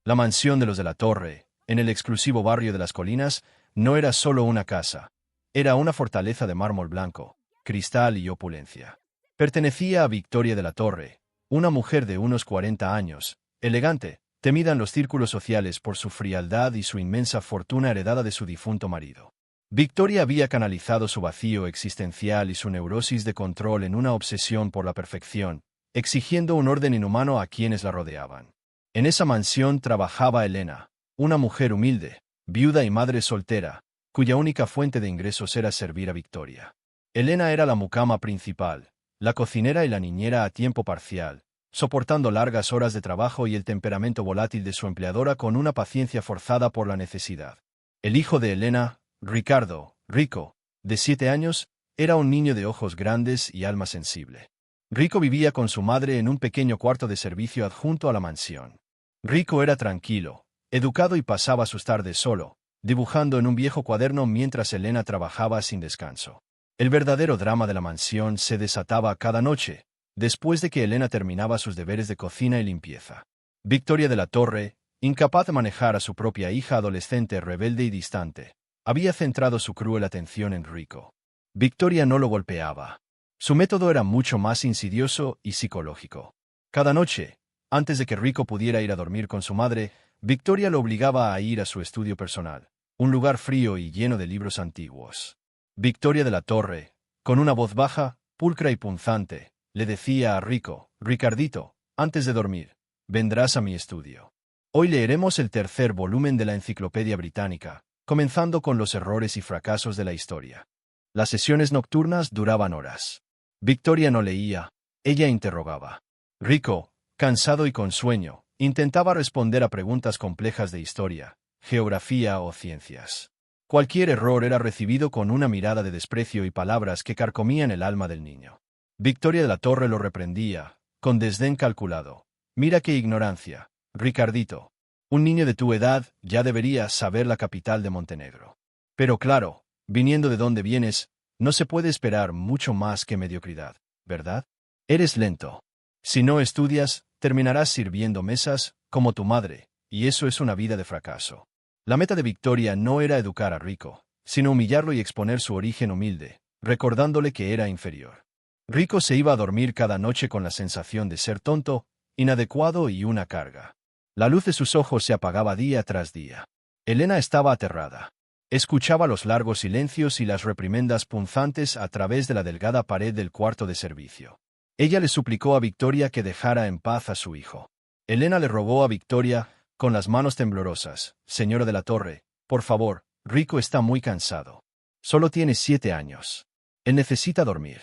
La mansión de los de la Torre, en el exclusivo barrio de las Colinas, no era solo una casa. Era una fortaleza de mármol blanco, cristal y opulencia. Pertenecía a Victoria de la Torre, una mujer de unos 40 años, elegante, temida en los círculos sociales por su frialdad y su inmensa fortuna heredada de su difunto marido. Victoria había canalizado su vacío existencial y su neurosis de control en una obsesión por la perfección, exigiendo un orden inhumano a quienes la rodeaban. En esa mansión trabajaba Elena, una mujer humilde, viuda y madre soltera, cuya única fuente de ingresos era servir a Victoria. Elena era la mucama principal, la cocinera y la niñera a tiempo parcial, soportando largas horas de trabajo y el temperamento volátil de su empleadora con una paciencia forzada por la necesidad. El hijo de Elena, Ricardo, Rico, de 7 años, era un niño de ojos grandes y alma sensible. Rico vivía con su madre en un pequeño cuarto de servicio adjunto a la mansión. Rico era tranquilo, educado y pasaba sus tardes solo, dibujando en un viejo cuaderno mientras Elena trabajaba sin descanso. El verdadero drama de la mansión se desataba cada noche, después de que Elena terminaba sus deberes de cocina y limpieza. Victoria de la Torre, incapaz de manejar a su propia hija adolescente rebelde y distante, había centrado su cruel atención en Rico. Victoria no lo golpeaba. Su método era mucho más insidioso y psicológico. Cada noche, antes de que Rico pudiera ir a dormir con su madre, Victoria lo obligaba a ir a su estudio personal, un lugar frío y lleno de libros antiguos. Victoria de la Torre, con una voz baja, pulcra y punzante, le decía a Rico: «Ricardito, antes de dormir, vendrás a mi estudio. Hoy leeremos el tercer volumen de la Enciclopedia Británica, comenzando con los errores y fracasos de la historia». Las sesiones nocturnas duraban horas. Victoria no leía, ella interrogaba. Rico, cansado y con sueño, intentaba responder a preguntas complejas de historia, geografía o ciencias. Cualquier error era recibido con una mirada de desprecio y palabras que carcomían el alma del niño. Victoria de la Torre lo reprendía, con desdén calculado. «Mira qué ignorancia, Ricardito. Un niño de tu edad ya debería saber la capital de Montenegro. Pero claro, viniendo de donde vienes, no se puede esperar mucho más que mediocridad, ¿verdad? Eres lento. Si no estudias, terminarás sirviendo mesas, como tu madre, y eso es una vida de fracaso». La meta de Victoria no era educar a Rico, sino humillarlo y exponer su origen humilde, recordándole que era inferior. Rico se iba a dormir cada noche con la sensación de ser tonto, inadecuado y una carga. La luz de sus ojos se apagaba día tras día. Elena estaba aterrada. Escuchaba los largos silencios y las reprimendas punzantes a través de la delgada pared del cuarto de servicio. Ella le suplicó a Victoria que dejara en paz a su hijo. Elena le rogó a Victoria, con las manos temblorosas: «Señora de la Torre, por favor, Rico está muy cansado. Solo tiene 7 años. Él necesita dormir.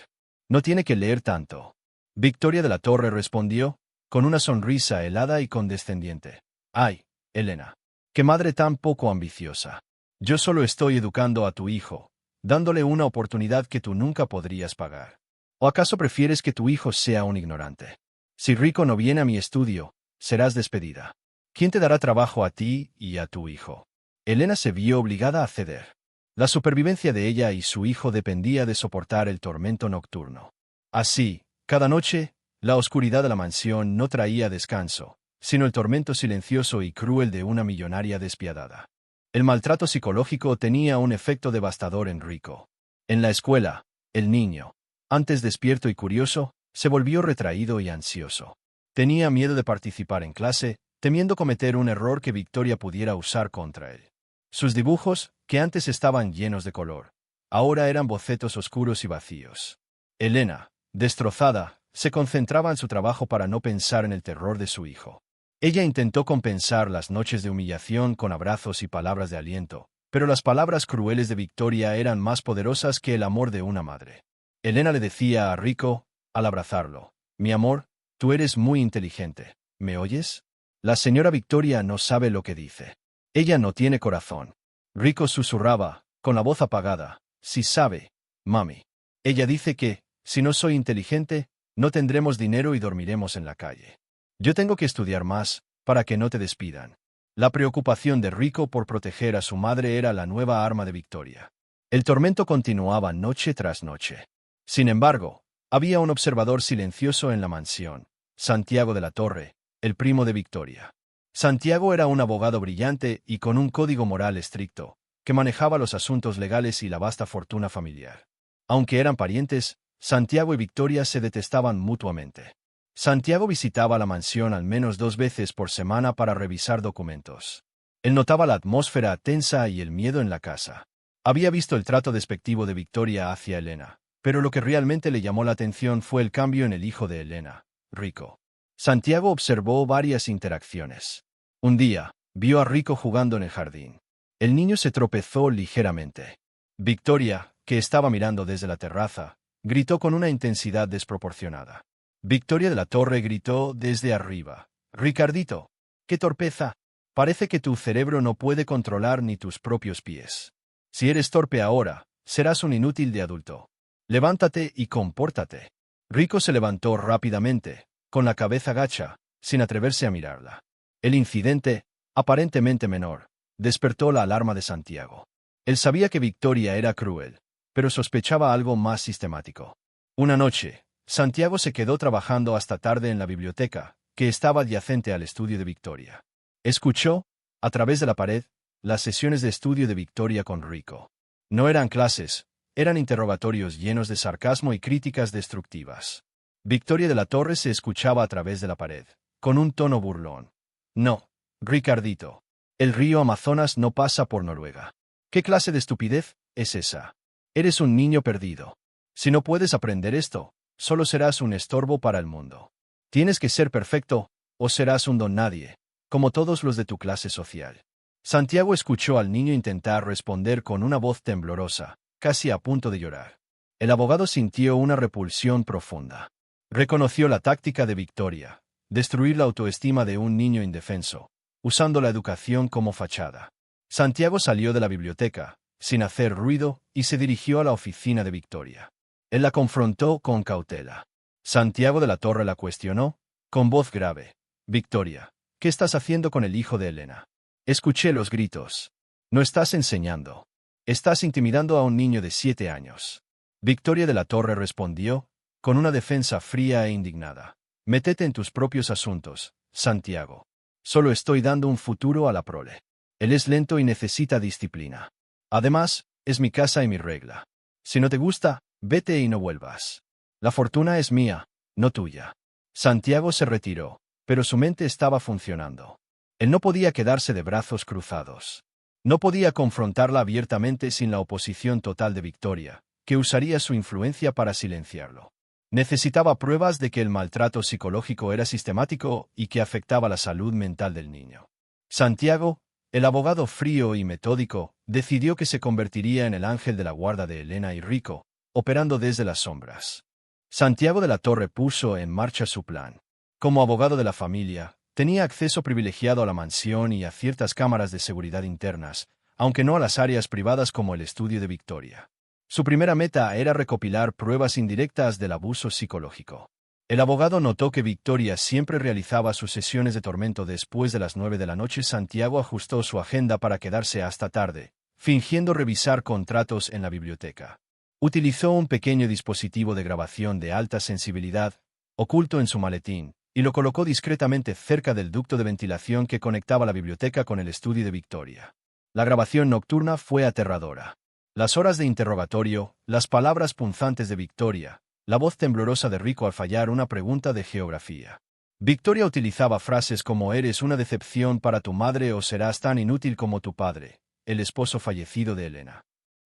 No tiene que leer tanto». Victoria de la Torre respondió, con una sonrisa helada y condescendiente: «Ay, Elena, qué madre tan poco ambiciosa. Yo solo estoy educando a tu hijo, dándole una oportunidad que tú nunca podrías pagar. ¿O acaso prefieres que tu hijo sea un ignorante? Si Rico no viene a mi estudio, serás despedida. ¿Quién te dará trabajo a ti y a tu hijo?». Elena se vio obligada a ceder. La supervivencia de ella y su hijo dependía de soportar el tormento nocturno. Así, cada noche, la oscuridad de la mansión no traía descanso, sino el tormento silencioso y cruel de una millonaria despiadada. El maltrato psicológico tenía un efecto devastador en Rico. En la escuela, el niño, antes despierto y curioso, se volvió retraído y ansioso. Tenía miedo de participar en clase, temiendo cometer un error que Victoria pudiera usar contra él. Sus dibujos, que antes estaban llenos de color, ahora eran bocetos oscuros y vacíos. Elena, destrozada, se concentraba en su trabajo para no pensar en el terror de su hijo. Ella intentó compensar las noches de humillación con abrazos y palabras de aliento, pero las palabras crueles de Victoria eran más poderosas que el amor de una madre. Elena le decía a Rico, al abrazarlo: «Mi amor, tú eres muy inteligente. ¿Me oyes? La señora Victoria no sabe lo que dice. Ella no tiene corazón». Rico susurraba, con la voz apagada: «Sí sabe, mami. Ella dice que, si no soy inteligente, no tendremos dinero y dormiremos en la calle. Yo tengo que estudiar más, para que no te despidan». La preocupación de Rico por proteger a su madre era la nueva arma de Victoria. El tormento continuaba noche tras noche. Sin embargo, había un observador silencioso en la mansión: Santiago de la Torre, el primo de Victoria. Santiago era un abogado brillante y con un código moral estricto, que manejaba los asuntos legales y la vasta fortuna familiar. Aunque eran parientes, Santiago y Victoria se detestaban mutuamente. Santiago visitaba la mansión al menos 2 veces por semana para revisar documentos. Él notaba la atmósfera tensa y el miedo en la casa. Había visto el trato despectivo de Victoria hacia Elena, pero lo que realmente le llamó la atención fue el cambio en el hijo de Elena, Rico. Santiago observó varias interacciones. Un día, vio a Rico jugando en el jardín. El niño se tropezó ligeramente. Victoria, que estaba mirando desde la terraza, gritó con una intensidad desproporcionada. Victoria de la Torre gritó desde arriba: «Ricardito, qué torpeza. Parece que tu cerebro no puede controlar ni tus propios pies. Si eres torpe ahora, serás un inútil de adulto. Levántate y compórtate». Rico se levantó rápidamente, con la cabeza gacha, sin atreverse a mirarla. El incidente, aparentemente menor, despertó la alarma de Santiago. Él sabía que Victoria era cruel, pero sospechaba algo más sistemático. Una noche, Santiago se quedó trabajando hasta tarde en la biblioteca, que estaba adyacente al estudio de Victoria. Escuchó, a través de la pared, las sesiones de estudio de Victoria con Rico. No eran clases, eran interrogatorios llenos de sarcasmo y críticas destructivas. Victoria de la Torre se escuchaba a través de la pared, con un tono burlón. «No, Ricardito. El río Amazonas no pasa por Noruega. ¿Qué clase de estupidez es esa? Eres un niño perdido. Si no puedes aprender esto, solo serás un estorbo para el mundo. Tienes que ser perfecto, o serás un don nadie, como todos los de tu clase social». Santiago escuchó al niño intentar responder con una voz temblorosa, casi a punto de llorar. El abogado sintió una repulsión profunda. Reconoció la táctica de Victoria: destruir la autoestima de un niño indefenso, usando la educación como fachada. Santiago salió de la biblioteca, sin hacer ruido, y se dirigió a la oficina de Victoria. Él la confrontó con cautela. Santiago de la Torre la cuestionó, con voz grave: «Victoria, ¿qué estás haciendo con el hijo de Elena?» Escuché los gritos. «No estás enseñando. Estás intimidando a un niño de 7 años». Victoria de la Torre respondió, con una defensa fría e indignada: «Métete en tus propios asuntos, Santiago. Solo estoy dando un futuro a la prole. Él es lento y necesita disciplina. Además, es mi casa y mi regla. Si no te gusta, vete y no vuelvas. La fortuna es mía, no tuya». Santiago se retiró, pero su mente estaba funcionando. Él no podía quedarse de brazos cruzados. No podía confrontarla abiertamente sin la oposición total de Victoria, que usaría su influencia para silenciarlo. Necesitaba pruebas de que el maltrato psicológico era sistemático y que afectaba la salud mental del niño. Santiago, el abogado frío y metódico, decidió que se convertiría en el ángel de la guarda de Elena y Rico, operando desde las sombras. Santiago de la Torre puso en marcha su plan. Como abogado de la familia, tenía acceso privilegiado a la mansión y a ciertas cámaras de seguridad internas, aunque no a las áreas privadas como el estudio de Victoria. Su primera meta era recopilar pruebas indirectas del abuso psicológico. El abogado notó que Victoria siempre realizaba sus sesiones de tormento después de las 9 de la noche. Santiago ajustó su agenda para quedarse hasta tarde, fingiendo revisar contratos en la biblioteca. Utilizó un pequeño dispositivo de grabación de alta sensibilidad, oculto en su maletín, y lo colocó discretamente cerca del ducto de ventilación que conectaba la biblioteca con el estudio de Victoria. La grabación nocturna fue aterradora. Las horas de interrogatorio, las palabras punzantes de Victoria, la voz temblorosa de Rico al fallar una pregunta de geografía. Victoria utilizaba frases como «eres una decepción para tu madre» o «serás tan inútil como tu padre», el esposo fallecido de Elena.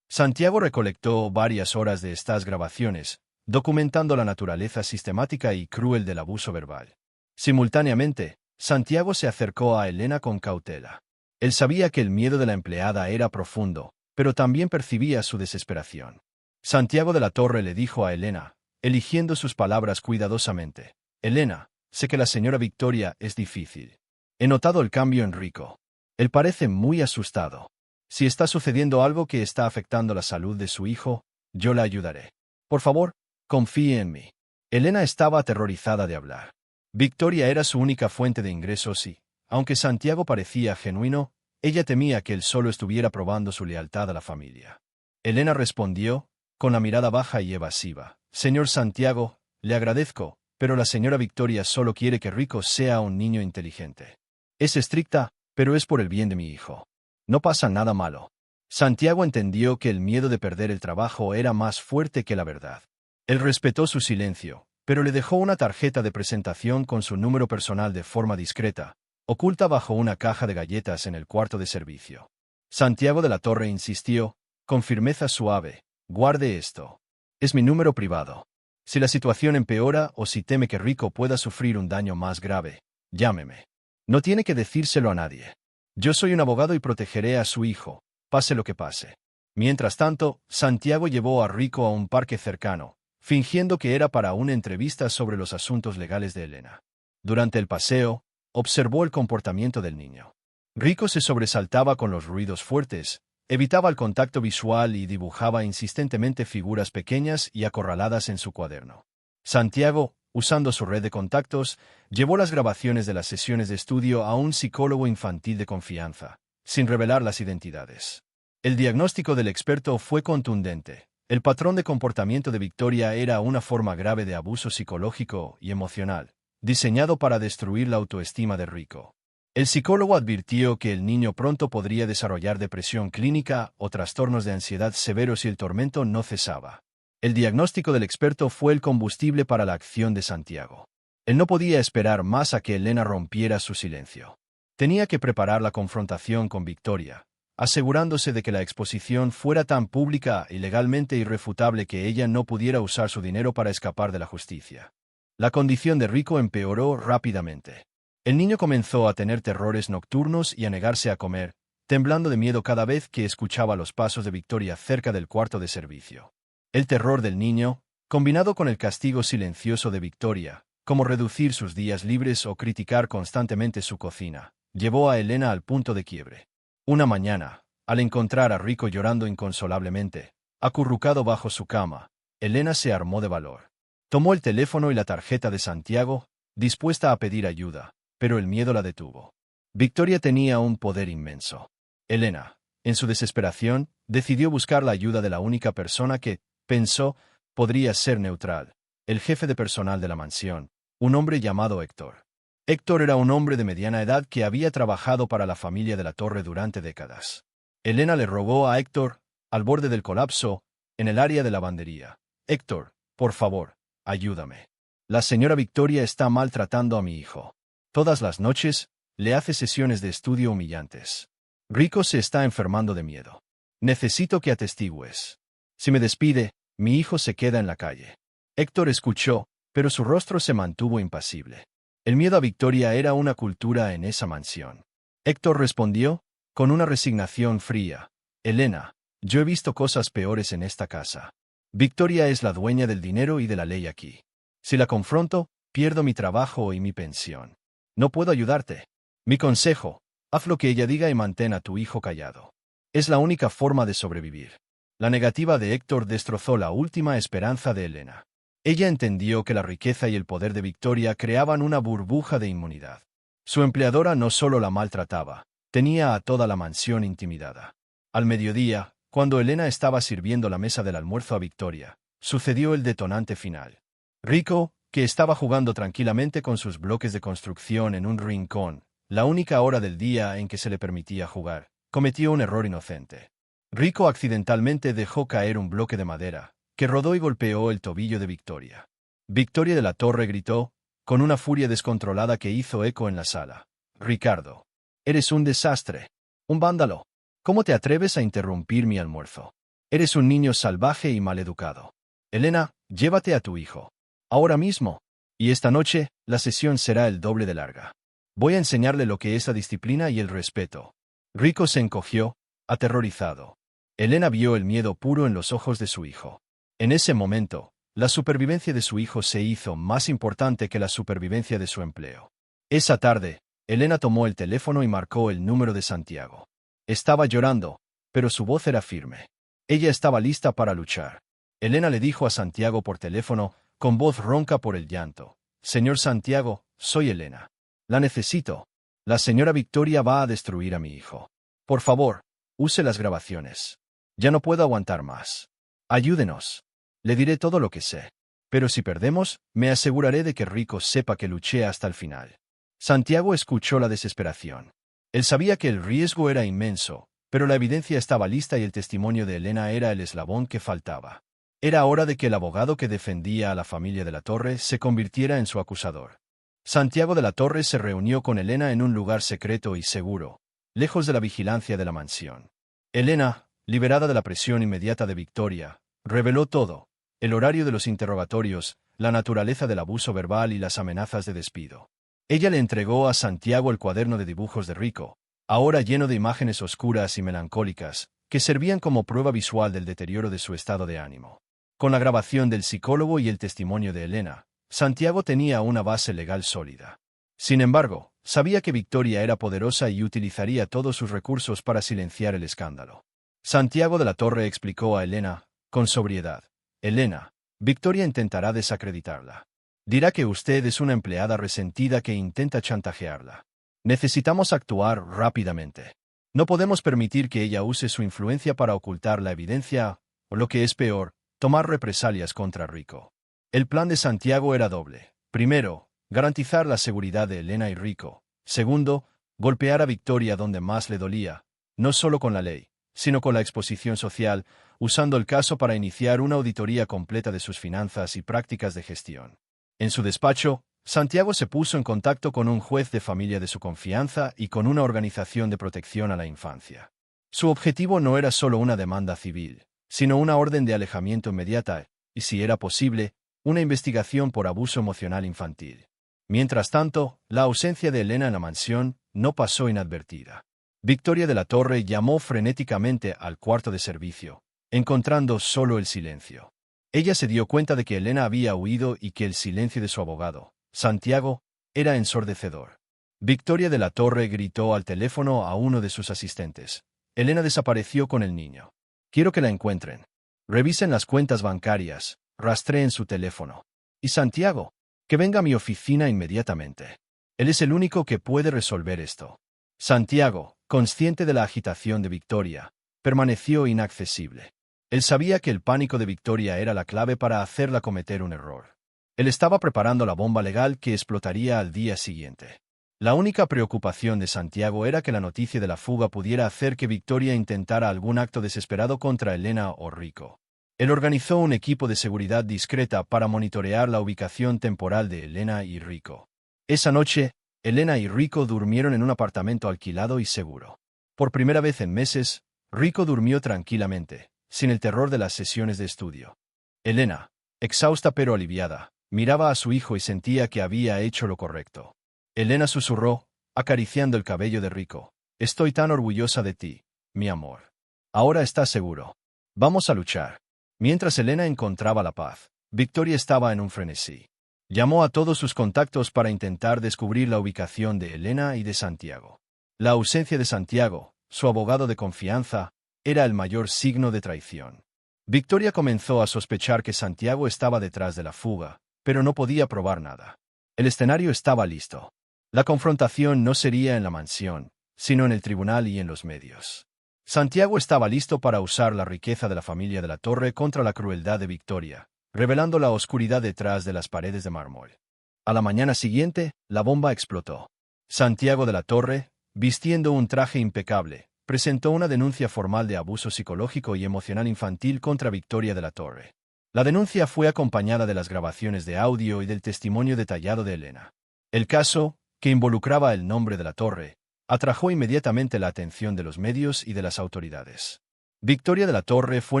Santiago recolectó varias horas de estas grabaciones, documentando la naturaleza sistemática y cruel del abuso verbal. Simultáneamente, Santiago se acercó a Elena con cautela. Él sabía que el miedo de la empleada era profundo, pero también percibía su desesperación. Santiago de la Torre le dijo a Elena, eligiendo sus palabras cuidadosamente: «Elena, sé que la señora Victoria es difícil. He notado el cambio en Rico. Él parece muy asustado. Si está sucediendo algo que está afectando la salud de su hijo, yo la ayudaré. Por favor, confíe en mí». Elena estaba aterrorizada de hablar. Victoria era su única fuente de ingresos y, aunque Santiago parecía genuino, ella temía que él solo estuviera probando su lealtad a la familia. Elena respondió, con la mirada baja y evasiva: «Señor Santiago, le agradezco, pero la señora Victoria solo quiere que Rico sea un niño inteligente. Es estricta, pero es por el bien de mi hijo. No pasa nada malo. Santiago entendió que el miedo de perder el trabajo era más fuerte que la verdad. Él respetó su silencio, pero le dejó una tarjeta de presentación con su número personal de forma discreta, oculta bajo una caja de galletas en el cuarto de servicio. Santiago de la Torre insistió, con firmeza suave, guarde esto. Es mi número privado. Si la situación empeora o si teme que Rico pueda sufrir un daño más grave, llámeme. No tiene que decírselo a nadie. Yo soy un abogado y protegeré a su hijo, pase lo que pase. Mientras tanto, Santiago llevó a Rico a un parque cercano, fingiendo que era para una entrevista sobre los asuntos legales de Elena. Durante el paseo, observó el comportamiento del niño. Rico se sobresaltaba con los ruidos fuertes, evitaba el contacto visual y dibujaba insistentemente figuras pequeñas y acorraladas en su cuaderno. Santiago, usando su red de contactos, llevó las grabaciones de las sesiones de estudio a un psicólogo infantil de confianza, sin revelar las identidades. El diagnóstico del experto fue contundente. El patrón de comportamiento de Victoria era una forma grave de abuso psicológico y emocional, diseñado para destruir la autoestima de Rico. El psicólogo advirtió que el niño pronto podría desarrollar depresión clínica o trastornos de ansiedad severos si el tormento no cesaba. El diagnóstico del experto fue el combustible para la acción de Santiago. Él no podía esperar más a que Elena rompiera su silencio. Tenía que preparar la confrontación con Victoria, asegurándose de que la exposición fuera tan pública y legalmente irrefutable que ella no pudiera usar su dinero para escapar de la justicia. La condición de Rico empeoró rápidamente. El niño comenzó a tener terrores nocturnos y a negarse a comer, temblando de miedo cada vez que escuchaba los pasos de Victoria cerca del cuarto de servicio. El terror del niño, combinado con el castigo silencioso de Victoria, como reducir sus días libres o criticar constantemente su cocina, llevó a Elena al punto de quiebre. Una mañana, al encontrar a Rico llorando inconsolablemente, acurrucado bajo su cama, Elena se armó de valor. Tomó el teléfono y la tarjeta de Santiago, dispuesta a pedir ayuda, pero el miedo la detuvo. Victoria tenía un poder inmenso. Elena, en su desesperación, decidió buscar la ayuda de la única persona que, pensó, podría ser neutral, el jefe de personal de la mansión, un hombre llamado Héctor. Héctor era un hombre de mediana edad que había trabajado para la familia de la Torre durante décadas. Elena le rogó a Héctor, al borde del colapso, en el área de lavandería: Héctor, por favor, ayúdame. La señora Victoria está maltratando a mi hijo. Todas las noches, le hace sesiones de estudio humillantes. Rico se está enfermando de miedo. Necesito que atestigües. Si me despide, mi hijo se queda en la calle. Héctor escuchó, pero su rostro se mantuvo impasible. El miedo a Victoria era una cultura en esa mansión. Héctor respondió, con una resignación fría: Elena, yo he visto cosas peores en esta casa. Victoria es la dueña del dinero y de la ley aquí. Si la confronto, pierdo mi trabajo y mi pensión. No puedo ayudarte. Mi consejo: haz lo que ella diga y mantén a tu hijo callado. Es la única forma de sobrevivir. La negativa de Héctor destrozó la última esperanza de Elena. Ella entendió que la riqueza y el poder de Victoria creaban una burbuja de inmunidad. Su empleadora no solo la maltrataba, tenía a toda la mansión intimidada. Al mediodía, cuando Elena estaba sirviendo la mesa del almuerzo a Victoria, sucedió el detonante final. Rico, que estaba jugando tranquilamente con sus bloques de construcción en un rincón, la única hora del día en que se le permitía jugar, cometió un error inocente. Rico accidentalmente dejó caer un bloque de madera, que rodó y golpeó el tobillo de Victoria. Victoria de la Torre gritó, con una furia descontrolada que hizo eco en la sala: Ricardo, eres un desastre, un vándalo. ¿Cómo te atreves a interrumpir mi almuerzo? Eres un niño salvaje y maleducado. Elena, llévate a tu hijo. Ahora mismo. Y esta noche, la sesión será el doble de larga. Voy a enseñarle lo que es la disciplina y el respeto. Rico se encogió, aterrorizado. Elena vio el miedo puro en los ojos de su hijo. En ese momento, la supervivencia de su hijo se hizo más importante que la supervivencia de su empleo. Esa tarde, Elena tomó el teléfono y marcó el número de Santiago. Estaba llorando, pero su voz era firme. Ella estaba lista para luchar. Elena le dijo a Santiago por teléfono, con voz ronca por el llanto: Señor Santiago, soy Elena. La necesito. La señora Victoria va a destruir a mi hijo. Por favor, use las grabaciones. Ya no puedo aguantar más. Ayúdenos. Le diré todo lo que sé. Pero si perdemos, me aseguraré de que Rico sepa que luché hasta el final. Santiago escuchó la desesperación. Él sabía que el riesgo era inmenso, pero la evidencia estaba lista y el testimonio de Elena era el eslabón que faltaba. Era hora de que el abogado que defendía a la familia de la Torre se convirtiera en su acusador. Santiago de la Torre se reunió con Elena en un lugar secreto y seguro, lejos de la vigilancia de la mansión. Elena, liberada de la presión inmediata de Victoria, reveló todo: el horario de los interrogatorios, la naturaleza del abuso verbal y las amenazas de despido. Ella le entregó a Santiago el cuaderno de dibujos de Rico, ahora lleno de imágenes oscuras y melancólicas, que servían como prueba visual del deterioro de su estado de ánimo. Con la grabación del psicólogo y el testimonio de Elena, Santiago tenía una base legal sólida. Sin embargo, sabía que Victoria era poderosa y utilizaría todos sus recursos para silenciar el escándalo. Santiago de la Torre explicó a Elena, con sobriedad: Elena, Victoria intentará desacreditarla. Dirá que usted es una empleada resentida que intenta chantajearla. Necesitamos actuar rápidamente. No podemos permitir que ella use su influencia para ocultar la evidencia, o lo que es peor, tomar represalias contra Rico. El plan de Santiago era doble. Primero, garantizar la seguridad de Elena y Rico. Segundo, golpear a Victoria donde más le dolía, no solo con la ley, sino con la exposición social, usando el caso para iniciar una auditoría completa de sus finanzas y prácticas de gestión. En su despacho, Santiago se puso en contacto con un juez de familia de su confianza y con una organización de protección a la infancia. Su objetivo no era solo una demanda civil, sino una orden de alejamiento inmediata y, si era posible, una investigación por abuso emocional infantil. Mientras tanto, la ausencia de Elena en la mansión no pasó inadvertida. Victoria de la Torre llamó frenéticamente al cuarto de servicio, encontrando solo el silencio. Ella se dio cuenta de que Elena había huido y que el silencio de su abogado, Santiago, era ensordecedor. Victoria de la Torre gritó al teléfono a uno de sus asistentes: Elena desapareció con el niño. Quiero que la encuentren. Revisen las cuentas bancarias, rastreen su teléfono. Y Santiago, que venga a mi oficina inmediatamente. Él es el único que puede resolver esto. Santiago, consciente de la agitación de Victoria, permaneció inaccesible. Él sabía que el pánico de Victoria era la clave para hacerla cometer un error. Él estaba preparando la bomba legal que explotaría al día siguiente. La única preocupación de Santiago era que la noticia de la fuga pudiera hacer que Victoria intentara algún acto desesperado contra Elena o Rico. Él organizó un equipo de seguridad discreta para monitorear la ubicación temporal de Elena y Rico. Esa noche, Elena y Rico durmieron en un apartamento alquilado y seguro. Por primera vez en meses, Rico durmió tranquilamente, sin el terror de las sesiones de estudio. Elena, exhausta pero aliviada, miraba a su hijo y sentía que había hecho lo correcto. Elena susurró, acariciando el cabello de Rico: Estoy tan orgullosa de ti, mi amor. Ahora estás seguro. Vamos a luchar. Mientras Elena encontraba la paz, Victoria estaba en un frenesí. Llamó a todos sus contactos para intentar descubrir la ubicación de Elena y de Santiago. La ausencia de Santiago, su abogado de confianza, era el mayor signo de traición. Victoria comenzó a sospechar que Santiago estaba detrás de la fuga, pero no podía probar nada. El escenario estaba listo. La confrontación no sería en la mansión, sino en el tribunal y en los medios. Santiago estaba listo para usar la riqueza de la familia de la Torre contra la crueldad de Victoria, revelando la oscuridad detrás de las paredes de mármol. A la mañana siguiente, la bomba explotó. Santiago de la Torre, vistiendo un traje impecable, presentó una denuncia formal de abuso psicológico y emocional infantil contra Victoria de la Torre. La denuncia fue acompañada de las grabaciones de audio y del testimonio detallado de Elena. El caso, que involucraba el nombre de la Torre, atrajo inmediatamente la atención de los medios y de las autoridades. Victoria de la Torre fue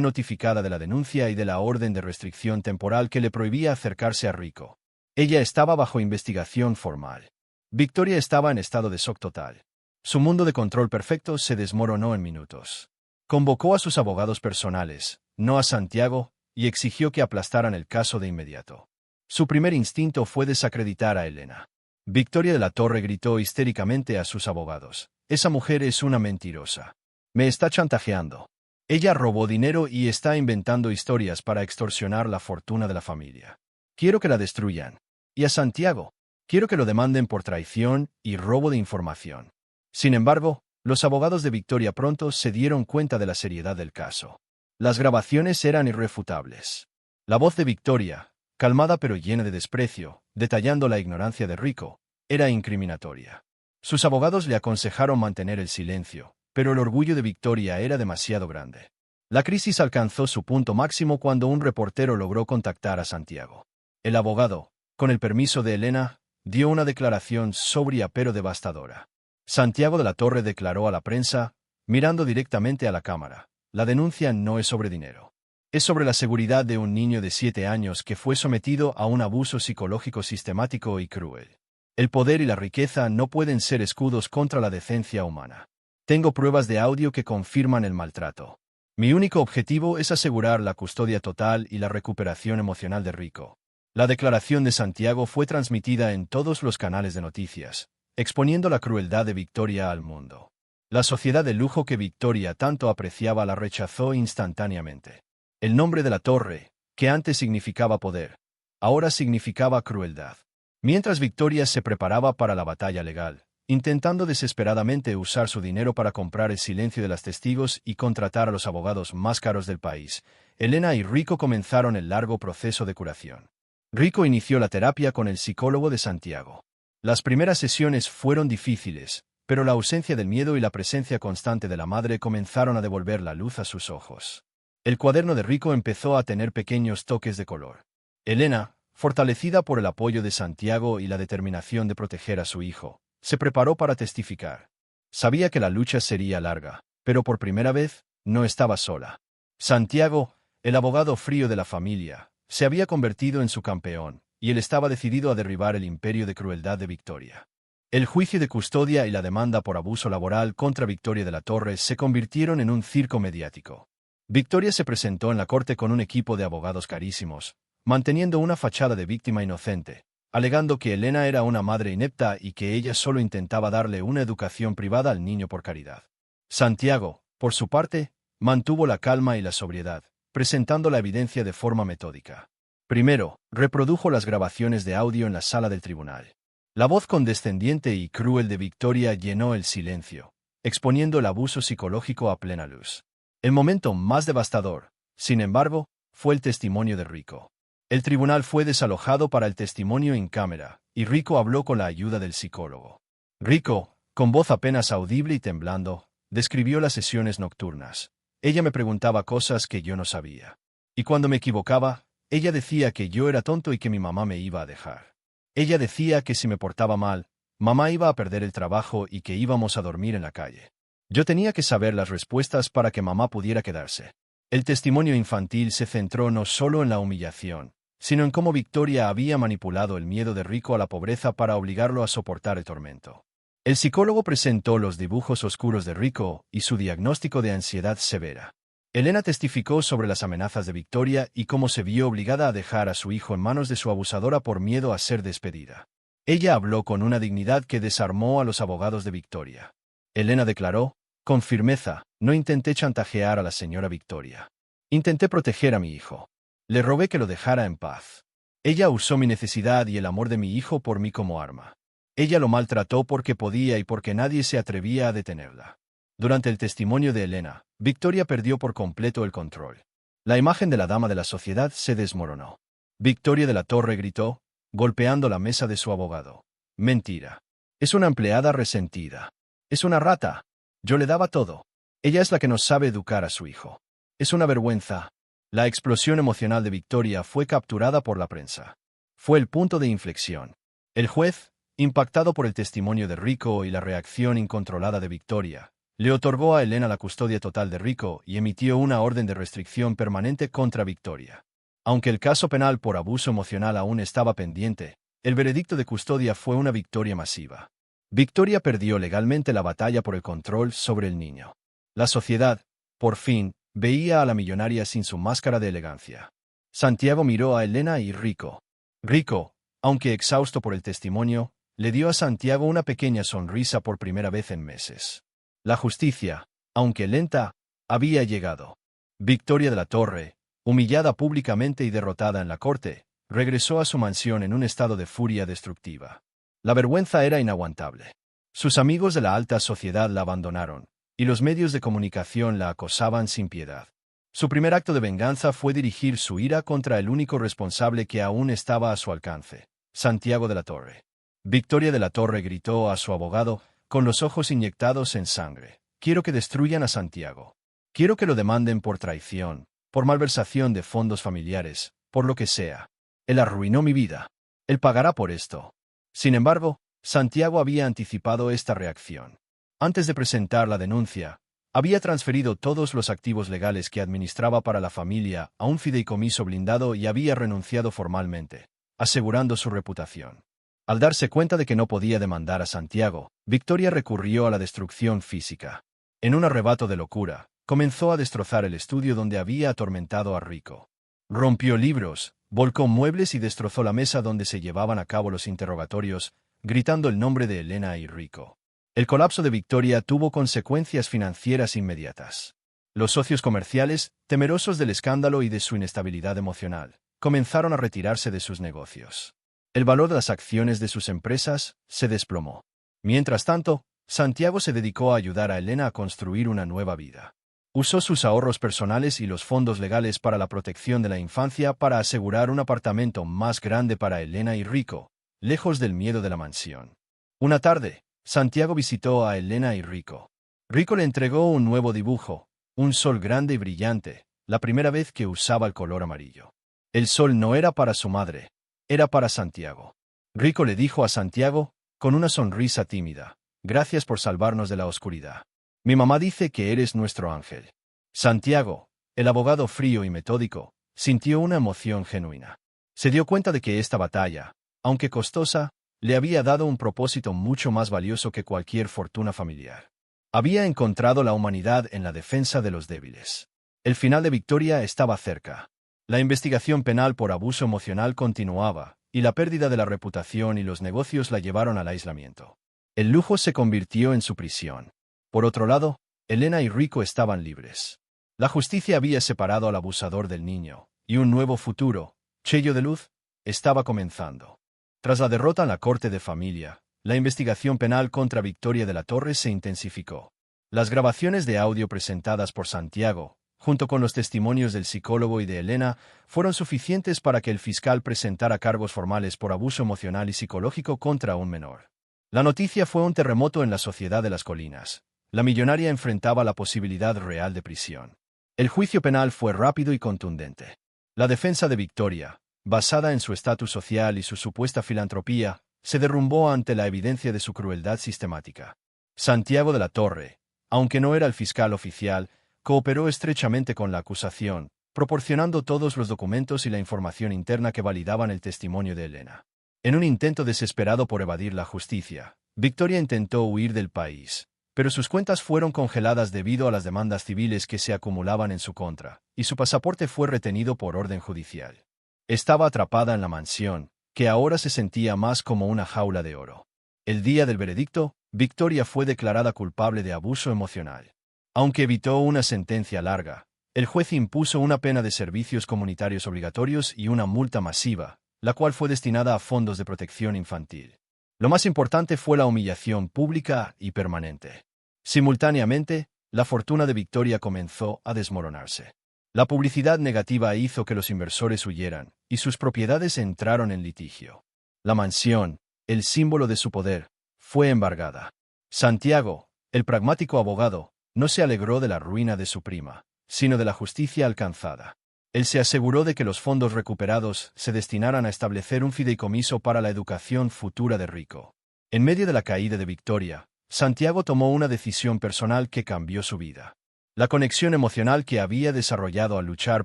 notificada de la denuncia y de la orden de restricción temporal que le prohibía acercarse a Rico. Ella estaba bajo investigación formal. Victoria estaba en estado de shock total. Su mundo de control perfecto se desmoronó en minutos. Convocó a sus abogados personales, no a Santiago, y exigió que aplastaran el caso de inmediato. Su primer instinto fue desacreditar a Elena. Victoria de la Torre gritó histéricamente a sus abogados: Esa mujer es una mentirosa. Me está chantajeando. Ella robó dinero y está inventando historias para extorsionar la fortuna de la familia. Quiero que la destruyan. Y a Santiago, quiero que lo demanden por traición y robo de información. Sin embargo, los abogados de Victoria pronto se dieron cuenta de la seriedad del caso. Las grabaciones eran irrefutables. La voz de Victoria, calmada pero llena de desprecio, detallando la ignorancia de Rico, era incriminatoria. Sus abogados le aconsejaron mantener el silencio, pero el orgullo de Victoria era demasiado grande. La crisis alcanzó su punto máximo cuando un reportero logró contactar a Santiago. El abogado, con el permiso de Elena, dio una declaración sobria pero devastadora. Santiago de la Torre declaró a la prensa, mirando directamente a la cámara: la denuncia no es sobre dinero. Es sobre la seguridad de un niño de 7 años que fue sometido a un abuso psicológico sistemático y cruel. El poder y la riqueza no pueden ser escudos contra la decencia humana. Tengo pruebas de audio que confirman el maltrato. Mi único objetivo es asegurar la custodia total y la recuperación emocional de Rico. La declaración de Santiago fue transmitida en todos los canales de noticias, exponiendo la crueldad de Victoria al mundo. La sociedad de lujo que Victoria tanto apreciaba la rechazó instantáneamente. El nombre de la torre, que antes significaba poder, ahora significaba crueldad. Mientras Victoria se preparaba para la batalla legal, intentando desesperadamente usar su dinero para comprar el silencio de los testigos y contratar a los abogados más caros del país, Elena y Rico comenzaron el largo proceso de curación. Rico inició la terapia con el psicólogo de Santiago. Las primeras sesiones fueron difíciles, pero la ausencia del miedo y la presencia constante de la madre comenzaron a devolver la luz a sus ojos. El cuaderno de Rico empezó a tener pequeños toques de color. Elena, fortalecida por el apoyo de Santiago y la determinación de proteger a su hijo, se preparó para testificar. Sabía que la lucha sería larga, pero por primera vez, no estaba sola. Santiago, el abogado frío de la familia, se había convertido en su campeón, y él estaba decidido a derribar el imperio de crueldad de Victoria. El juicio de custodia y la demanda por abuso laboral contra Victoria de la Torre se convirtieron en un circo mediático. Victoria se presentó en la corte con un equipo de abogados carísimos, manteniendo una fachada de víctima inocente, alegando que Elena era una madre inepta y que ella solo intentaba darle una educación privada al niño por caridad. Santiago, por su parte, mantuvo la calma y la sobriedad, presentando la evidencia de forma metódica. Primero, reprodujo las grabaciones de audio en la sala del tribunal. La voz condescendiente y cruel de Victoria llenó el silencio, exponiendo el abuso psicológico a plena luz. El momento más devastador, sin embargo, fue el testimonio de Rico. El tribunal fue desalojado para el testimonio en cámara, y Rico habló con la ayuda del psicólogo. Rico, con voz apenas audible y temblando, describió las sesiones nocturnas. Ella me preguntaba cosas que yo no sabía. Y cuando me equivocaba, ella decía que yo era tonto y que mi mamá me iba a dejar. Ella decía que si me portaba mal, mamá iba a perder el trabajo y que íbamos a dormir en la calle. Yo tenía que saber las respuestas para que mamá pudiera quedarse. El testimonio infantil se centró no solo en la humillación, sino en cómo Victoria había manipulado el miedo de Rico a la pobreza para obligarlo a soportar el tormento. El psicólogo presentó los dibujos oscuros de Rico y su diagnóstico de ansiedad severa. Elena testificó sobre las amenazas de Victoria y cómo se vio obligada a dejar a su hijo en manos de su abusadora por miedo a ser despedida. Ella habló con una dignidad que desarmó a los abogados de Victoria. Elena declaró, con firmeza: no intenté chantajear a la señora Victoria. Intenté proteger a mi hijo. Le rogué que lo dejara en paz. Ella usó mi necesidad y el amor de mi hijo por mí como arma. Ella lo maltrató porque podía y porque nadie se atrevía a detenerla. Durante el testimonio de Elena, Victoria perdió por completo el control. La imagen de la dama de la sociedad se desmoronó. Victoria de la Torre gritó, golpeando la mesa de su abogado: mentira. Es una empleada resentida. Es una rata. Yo le daba todo. Ella es la que no sabe educar a su hijo. Es una vergüenza. La explosión emocional de Victoria fue capturada por la prensa. Fue el punto de inflexión. El juez, impactado por el testimonio de Rico y la reacción incontrolada de Victoria, le otorgó a Elena la custodia total de Rico y emitió una orden de restricción permanente contra Victoria. Aunque el caso penal por abuso emocional aún estaba pendiente, el veredicto de custodia fue una victoria masiva. Victoria perdió legalmente la batalla por el control sobre el niño. La sociedad, por fin, veía a la millonaria sin su máscara de elegancia. Santiago miró a Elena y Rico. Rico, aunque exhausto por el testimonio, le dio a Santiago una pequeña sonrisa por primera vez en meses. La justicia, aunque lenta, había llegado. Victoria de la Torre, humillada públicamente y derrotada en la corte, regresó a su mansión en un estado de furia destructiva. La vergüenza era inaguantable. Sus amigos de la alta sociedad la abandonaron, y los medios de comunicación la acosaban sin piedad. Su primer acto de venganza fue dirigir su ira contra el único responsable que aún estaba a su alcance: Santiago de la Torre. Victoria de la Torre gritó a su abogado, con los ojos inyectados en sangre. Quiero que destruyan a Santiago. Quiero que lo demanden por traición, por malversación de fondos familiares, por lo que sea. Él arruinó mi vida. Él pagará por esto. Sin embargo, Santiago había anticipado esta reacción. Antes de presentar la denuncia, había transferido todos los activos legales que administraba para la familia a un fideicomiso blindado y había renunciado formalmente, asegurando su reputación. Al darse cuenta de que no podía demandar a Santiago, Victoria recurrió a la destrucción física. En un arrebato de locura, comenzó a destrozar el estudio donde había atormentado a Rico. Rompió libros, volcó muebles y destrozó la mesa donde se llevaban a cabo los interrogatorios, gritando el nombre de Elena y Rico. El colapso de Victoria tuvo consecuencias financieras inmediatas. Los socios comerciales, temerosos del escándalo y de su inestabilidad emocional, comenzaron a retirarse de sus negocios. El valor de las acciones de sus empresas se desplomó. Mientras tanto, Santiago se dedicó a ayudar a Elena a construir una nueva vida. Usó sus ahorros personales y los fondos legales para la protección de la infancia para asegurar un apartamento más grande para Elena y Rico, lejos del miedo de la mansión. Una tarde, Santiago visitó a Elena y Rico. Rico le entregó un nuevo dibujo, un sol grande y brillante, la primera vez que usaba el color amarillo. El sol no era para su madre, era para Santiago. Rico le dijo a Santiago, con una sonrisa tímida, «Gracias por salvarnos de la oscuridad. Mi mamá dice que eres nuestro ángel». Santiago, el abogado frío y metódico, sintió una emoción genuina. Se dio cuenta de que esta batalla, aunque costosa, le había dado un propósito mucho más valioso que cualquier fortuna familiar. Había encontrado la humanidad en la defensa de los débiles. El final de Victoria estaba cerca. La investigación penal por abuso emocional continuaba, y la pérdida de la reputación y los negocios la llevaron al aislamiento. El lujo se convirtió en su prisión. Por otro lado, Elena y Rico estaban libres. La justicia había separado al abusador del niño, y un nuevo futuro, lleno de luz, estaba comenzando. Tras la derrota en la Corte de Familia, la investigación penal contra Victoria de la Torre se intensificó. Las grabaciones de audio presentadas por Santiago, junto con los testimonios del psicólogo y de Elena, fueron suficientes para que el fiscal presentara cargos formales por abuso emocional y psicológico contra un menor. La noticia fue un terremoto en la sociedad de las colinas. La millonaria enfrentaba la posibilidad real de prisión. El juicio penal fue rápido y contundente. La defensa de Victoria, basada en su estatus social y su supuesta filantropía, se derrumbó ante la evidencia de su crueldad sistemática. Santiago de la Torre, aunque no era el fiscal oficial, cooperó estrechamente con la acusación, proporcionando todos los documentos y la información interna que validaban el testimonio de Elena. En un intento desesperado por evadir la justicia, Victoria intentó huir del país, pero sus cuentas fueron congeladas debido a las demandas civiles que se acumulaban en su contra, y su pasaporte fue retenido por orden judicial. Estaba atrapada en la mansión, que ahora se sentía más como una jaula de oro. El día del veredicto, Victoria fue declarada culpable de abuso emocional. Aunque evitó una sentencia larga, el juez impuso una pena de servicios comunitarios obligatorios y una multa masiva, la cual fue destinada a fondos de protección infantil. Lo más importante fue la humillación pública y permanente. Simultáneamente, la fortuna de Victoria comenzó a desmoronarse. La publicidad negativa hizo que los inversores huyeran, y sus propiedades entraron en litigio. La mansión, el símbolo de su poder, fue embargada. Santiago, el pragmático abogado, no se alegró de la ruina de su prima, sino de la justicia alcanzada. Él se aseguró de que los fondos recuperados se destinaran a establecer un fideicomiso para la educación futura de Rico. En medio de la caída de Victoria, Santiago tomó una decisión personal que cambió su vida. La conexión emocional que había desarrollado al luchar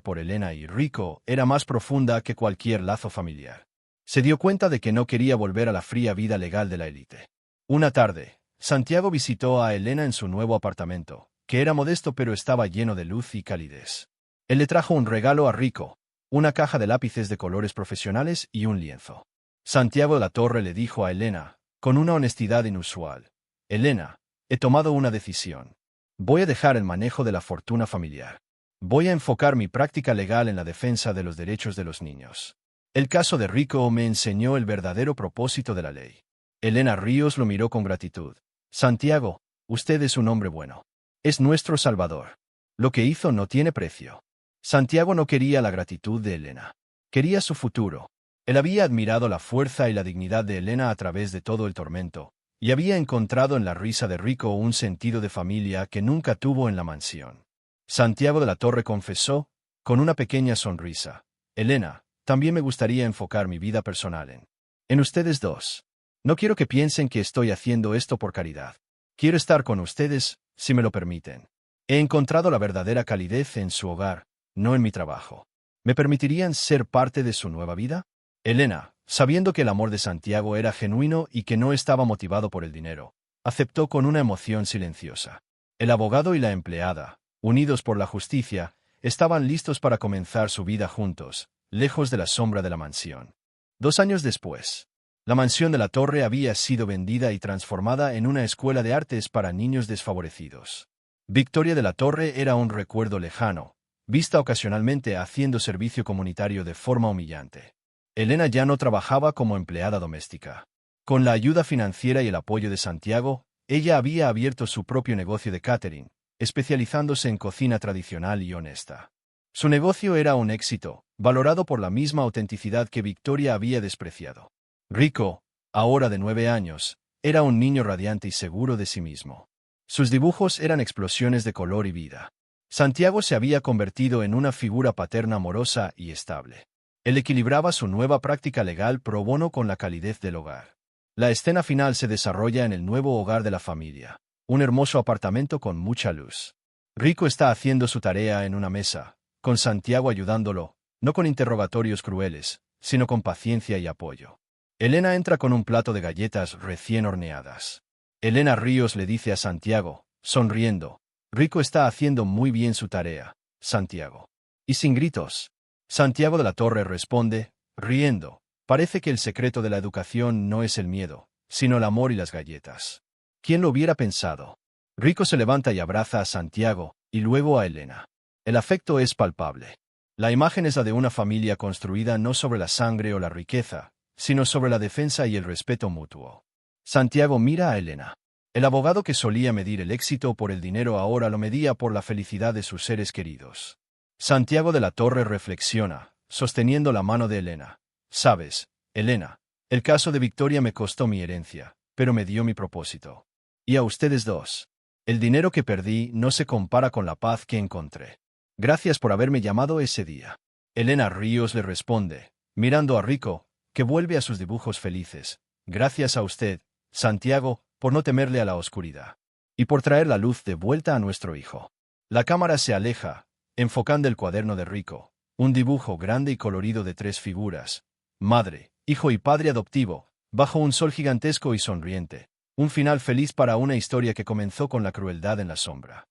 por Elena y Rico era más profunda que cualquier lazo familiar. Se dio cuenta de que no quería volver a la fría vida legal de la élite. Una tarde, Santiago visitó a Elena en su nuevo apartamento, que era modesto pero estaba lleno de luz y calidez. Él le trajo un regalo a Rico, una caja de lápices de colores profesionales y un lienzo. Santiago de la Torre le dijo a Elena, con una honestidad inusual, «Elena, he tomado una decisión. Voy a dejar el manejo de la fortuna familiar. Voy a enfocar mi práctica legal en la defensa de los derechos de los niños. El caso de Rico me enseñó el verdadero propósito de la ley». Elena Ríos lo miró con gratitud. «Santiago, usted es un hombre bueno. Es nuestro salvador. Lo que hizo no tiene precio». Santiago no quería la gratitud de Elena. Quería su futuro. Él había admirado la fuerza y la dignidad de Elena a través de todo el tormento, y había encontrado en la risa de Rico un sentido de familia que nunca tuvo en la mansión. Santiago de la Torre confesó, con una pequeña sonrisa: Elena, también me gustaría enfocar mi vida personal en ustedes dos. No quiero que piensen que estoy haciendo esto por caridad. Quiero estar con ustedes, si me lo permiten. He encontrado la verdadera calidez en su hogar, no en mi trabajo. ¿Me permitirían ser parte de su nueva vida? Elena, sabiendo que el amor de Santiago era genuino y que no estaba motivado por el dinero, aceptó con una emoción silenciosa. El abogado y la empleada, unidos por la justicia, estaban listos para comenzar su vida juntos, lejos de la sombra de la mansión. 2 años después, la mansión de la Torre había sido vendida y transformada en una escuela de artes para niños desfavorecidos. Victoria de la Torre era un recuerdo lejano, vista ocasionalmente haciendo servicio comunitario de forma humillante. Elena ya no trabajaba como empleada doméstica. Con la ayuda financiera y el apoyo de Santiago, ella había abierto su propio negocio de catering, especializándose en cocina tradicional y honesta. Su negocio era un éxito, valorado por la misma autenticidad que Victoria había despreciado. Rico, ahora de 9 años, era un niño radiante y seguro de sí mismo. Sus dibujos eran explosiones de color y vida. Santiago se había convertido en una figura paterna amorosa y estable. Él equilibraba su nueva práctica legal pro bono con la calidez del hogar. La escena final se desarrolla en el nuevo hogar de la familia, un hermoso apartamento con mucha luz. Rico está haciendo su tarea en una mesa, con Santiago ayudándolo, no con interrogatorios crueles, sino con paciencia y apoyo. Elena entra con un plato de galletas recién horneadas. Elena Ríos le dice a Santiago, sonriendo: Rico está haciendo muy bien su tarea, Santiago. Y sin gritos. Santiago de la Torre responde, riendo: parece que el secreto de la educación no es el miedo, sino el amor y las galletas. ¿Quién lo hubiera pensado? Rico se levanta y abraza a Santiago, y luego a Elena. El afecto es palpable. La imagen es la de una familia construida no sobre la sangre o la riqueza, sino sobre la defensa y el respeto mutuo. Santiago mira a Elena. El abogado que solía medir el éxito por el dinero ahora lo medía por la felicidad de sus seres queridos. Santiago de la Torre reflexiona, sosteniendo la mano de Elena. Sabes, Elena, el caso de Victoria me costó mi herencia, pero me dio mi propósito. Y a ustedes dos. El dinero que perdí no se compara con la paz que encontré. Gracias por haberme llamado ese día. Elena Ríos le responde, mirando a Rico, que vuelve a sus dibujos felices. Gracias a usted, Santiago, por no temerle a la oscuridad. Y por traer la luz de vuelta a nuestro hijo. La cámara se aleja, enfocando el cuaderno de Rico, un dibujo grande y colorido de 3 figuras: madre, hijo y padre adoptivo, bajo un sol gigantesco y sonriente. Un final feliz para una historia que comenzó con la crueldad en la sombra.